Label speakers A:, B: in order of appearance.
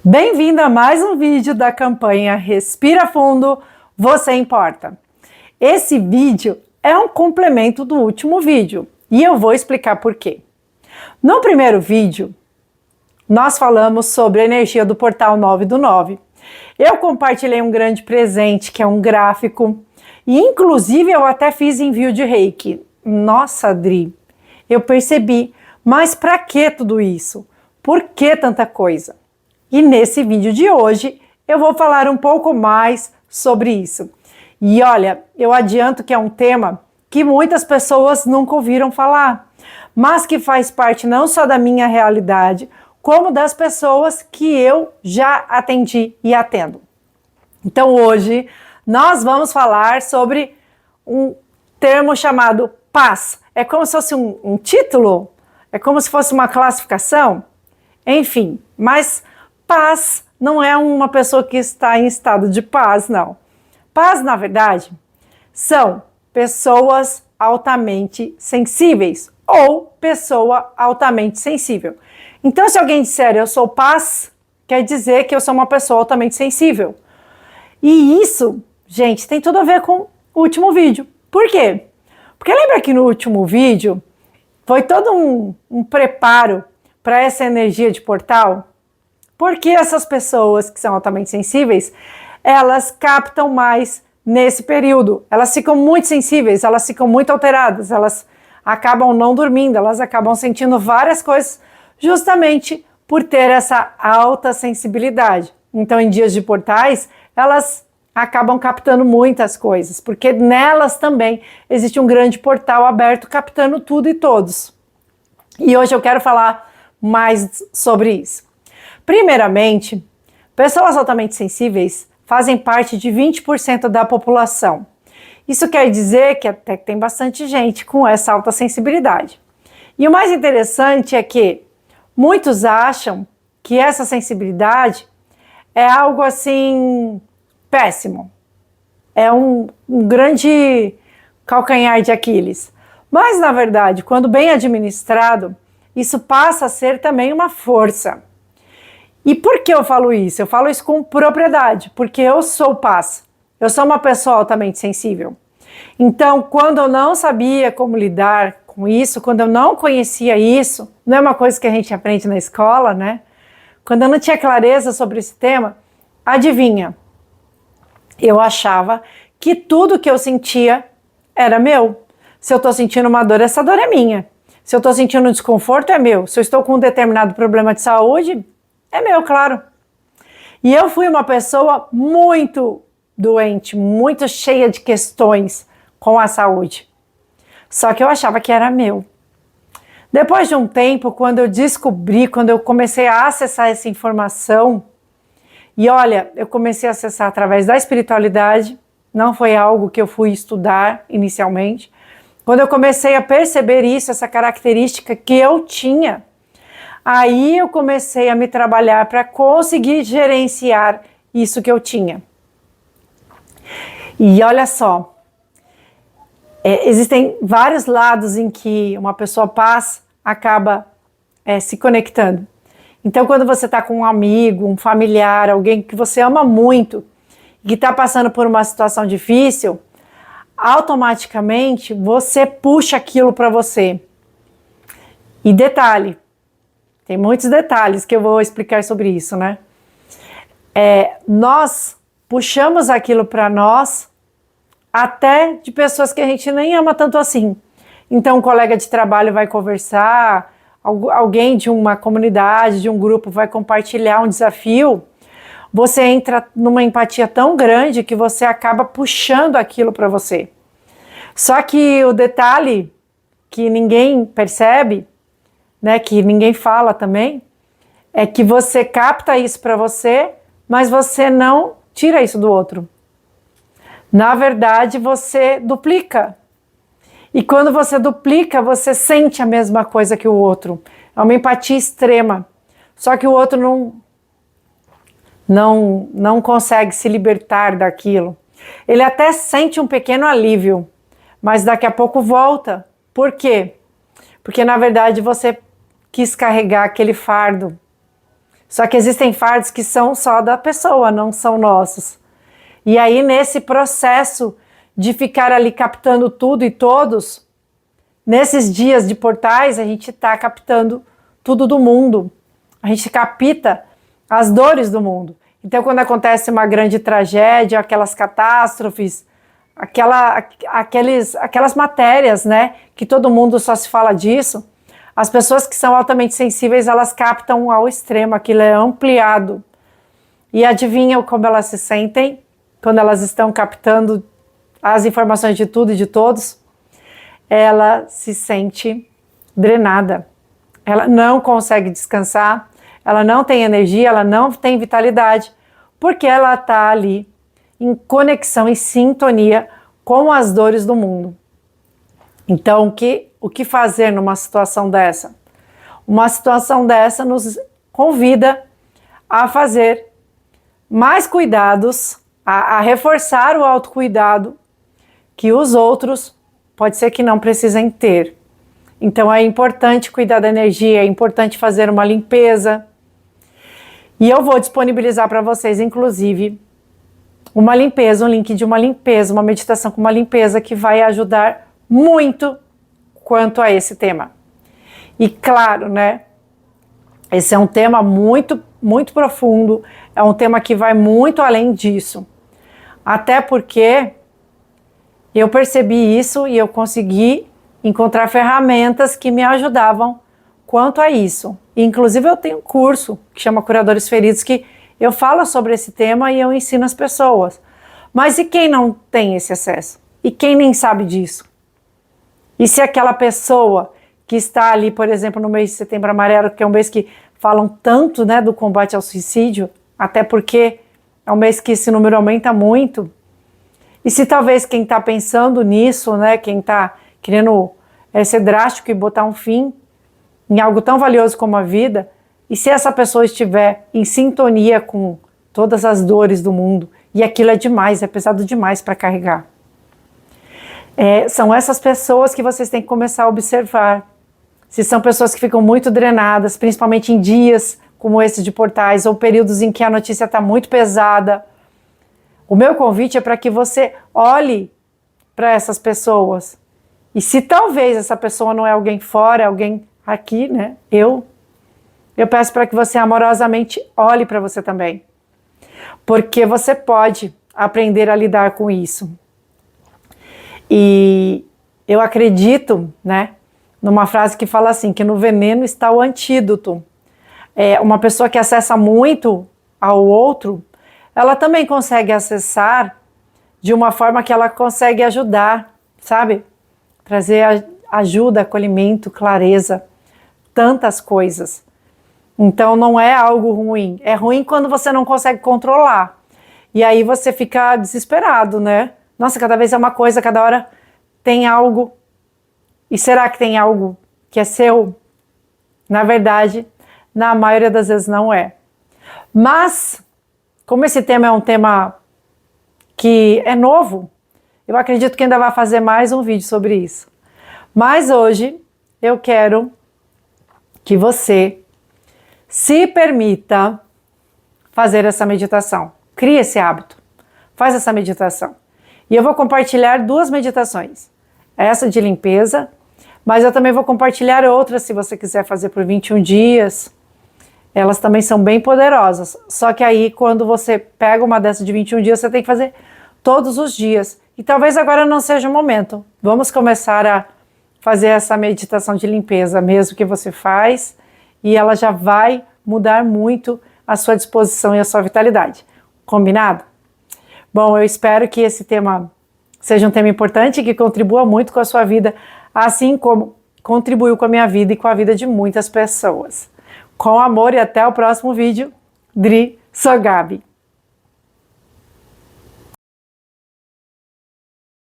A: Bem-vindo a mais um vídeo da campanha Respira Fundo, Você Importa. Esse vídeo é um complemento do último vídeo e eu vou explicar por quê. No primeiro vídeo, nós falamos sobre a energia do portal 9 do 9. Eu compartilhei um grande presente, que é um gráfico, e inclusive eu até fiz envio de Reiki. Nossa, Adri, eu percebi, mas para que tudo isso? Por que tanta coisa? E nesse vídeo de hoje eu vou falar um pouco mais sobre isso. E olha, eu adianto que é um tema que muitas pessoas nunca ouviram falar, mas que faz parte não só da minha realidade, como das pessoas que eu já atendi e atendo. Então hoje nós vamos falar sobre um termo chamado paz. É como se fosse um título? É como se fosse uma classificação? Enfim, mas paz não é uma pessoa que está em estado de paz, não. Paz, na verdade, são pessoas altamente sensíveis ou pessoa altamente sensível. Então, se alguém disser eu sou paz, quer dizer que eu sou uma pessoa altamente sensível. E isso, gente, tem tudo a ver com o último vídeo. Por quê? Porque lembra que no último vídeo foi todo um preparo para essa energia de portal? Porque essas pessoas que são altamente sensíveis, elas captam mais nesse período. Elas ficam muito sensíveis, elas ficam muito alteradas, elas acabam não dormindo, elas acabam sentindo várias coisas justamente por ter essa alta sensibilidade. Então, em dias de portais, elas acabam captando muitas coisas, porque nelas também existe um grande portal aberto captando tudo e todos. E hoje eu quero falar mais sobre isso. Primeiramente, pessoas altamente sensíveis fazem parte de 20% da população. Isso quer dizer que até tem bastante gente com essa alta sensibilidade. E o mais interessante é que muitos acham que essa sensibilidade é algo assim péssimo. É um grande calcanhar de Aquiles. Mas, na verdade, quando bem administrado, isso passa a ser também uma força. E por que eu falo isso? Eu falo isso com propriedade, porque eu sou paz. Eu sou uma pessoa altamente sensível. Então, quando eu não sabia como lidar com isso, quando eu não conhecia isso, não é uma coisa que a gente aprende na escola, né? Quando eu não tinha clareza sobre esse tema, adivinha? Eu achava que tudo que eu sentia era meu. Se eu estou sentindo uma dor, essa dor é minha. Se eu estou sentindo um desconforto, é meu. Se eu estou com um determinado problema de saúde, é meu, claro. E eu fui uma pessoa muito doente, muito cheia de questões com a saúde. Só que eu achava que era meu. Depois de um tempo, quando eu descobri, quando eu comecei a acessar essa informação, e olha, eu comecei a acessar através da espiritualidade, não foi algo que eu fui estudar inicialmente. Quando eu comecei a perceber isso, essa característica que eu tinha, aí eu comecei a me trabalhar para conseguir gerenciar isso que eu tinha. E olha só, existem vários lados em que uma pessoa paz acaba se conectando. Então, quando você está com um amigo, um familiar, alguém que você ama muito, e que está passando por uma situação difícil, automaticamente você puxa aquilo para você. E detalhe, tem muitos detalhes que eu vou explicar sobre isso, né? Nós puxamos aquilo para nós até de pessoas que a gente nem ama tanto assim. Então, um colega de trabalho vai conversar, alguém de uma comunidade, de um grupo vai compartilhar um desafio, você entra numa empatia tão grande que você acaba puxando aquilo para você. Só que o detalhe que ninguém percebe, né, que ninguém fala também, é que você capta isso para você, mas você não tira isso do outro. Na verdade, você duplica. E quando você duplica, você sente a mesma coisa que o outro. É uma empatia extrema. Só que o outro não consegue se libertar daquilo. Ele até sente um pequeno alívio, mas daqui a pouco volta. Por quê? Porque, na verdade, você quis carregar aquele fardo Só que existem fardos que são só da pessoa, não são nossos. E aí, nesse processo de ficar ali captando tudo e todos, nesses dias de portais, a gente está captando tudo do mundo. A gente capta as dores do mundo. Então, quando acontece uma grande tragédia, aquelas catástrofes, aquelas matérias, né, que todo mundo só se fala disso, as pessoas que são altamente sensíveis, elas captam ao extremo, aquilo é ampliado. E adivinham como elas se sentem quando elas estão captando as informações de tudo e de todos? Ela se sente drenada. Ela não consegue descansar, ela não tem energia, ela não tem vitalidade, porque ela está ali em conexão, em sintonia com as dores do mundo. Então, o que fazer numa situação dessa? Uma situação dessa nos convida a fazer mais cuidados, a reforçar o autocuidado que os outros pode ser que não precisem ter. Então é importante cuidar da energia, é importante fazer uma limpeza. E eu vou disponibilizar para vocês, inclusive, uma limpeza, um link de uma limpeza, uma meditação com uma limpeza que vai ajudar muito quanto a esse tema. E claro, né, esse é um tema muito, muito profundo, é um tema que vai muito além disso. Até porque eu percebi isso e eu consegui encontrar ferramentas que me ajudavam quanto a isso. Inclusive eu tenho um curso que chama Curadores Feridos, que eu falo sobre esse tema e eu ensino as pessoas. Mas e quem não tem esse acesso? E quem nem sabe disso? E se aquela pessoa que está ali, por exemplo, no mês de Setembro Amarelo, que é um mês que falam tanto, né, do combate ao suicídio, até porque é um mês que esse número aumenta muito, e se talvez quem está pensando nisso, né, quem está querendo ser drástico e botar um fim em algo tão valioso como a vida, e se essa pessoa estiver em sintonia com todas as dores do mundo, e aquilo é demais, é pesado demais para carregar. São essas pessoas que vocês têm que começar a observar. Se são pessoas que ficam muito drenadas, principalmente em dias como esses de portais, ou períodos em que a notícia está muito pesada, o meu convite é para que você olhe para essas pessoas. E se talvez essa pessoa não é alguém fora, é alguém aqui, né? Eu peço para que você amorosamente olhe para você também. Porque você pode aprender a lidar com isso. E eu acredito, né, numa frase que fala assim, que no veneno está o antídoto. Uma pessoa que acessa muito ao outro, ela também consegue acessar de uma forma que ela consegue ajudar, sabe? Trazer ajuda, acolhimento, clareza, tantas coisas. Então não é algo ruim. É ruim quando você não consegue controlar. E aí você fica desesperado, né? Nossa, cada vez é uma coisa, cada hora tem algo. E será que tem algo que é seu? Na verdade, na maioria das vezes não é. Mas, como esse tema é um tema que é novo, eu acredito que ainda vai fazer mais um vídeo sobre isso. Mas hoje eu quero que você se permita fazer essa meditação. Crie esse hábito. Faz essa meditação. E eu vou compartilhar 2 meditações. Essa de limpeza, mas eu também vou compartilhar outras se você quiser fazer por 21 dias. Elas também são bem poderosas. Só que aí, quando você pega uma dessas de 21 dias, você tem que fazer todos os dias. E talvez agora não seja o momento. Vamos começar a fazer essa meditação de limpeza, mesmo que você faz, e ela já vai mudar muito a sua disposição e a sua vitalidade. Combinado? Bom, eu espero que esse tema seja um tema importante e que contribua muito com a sua vida, assim como contribuiu com a minha vida e com a vida de muitas pessoas. Com amor e até o próximo vídeo. Dri, sou Gabi.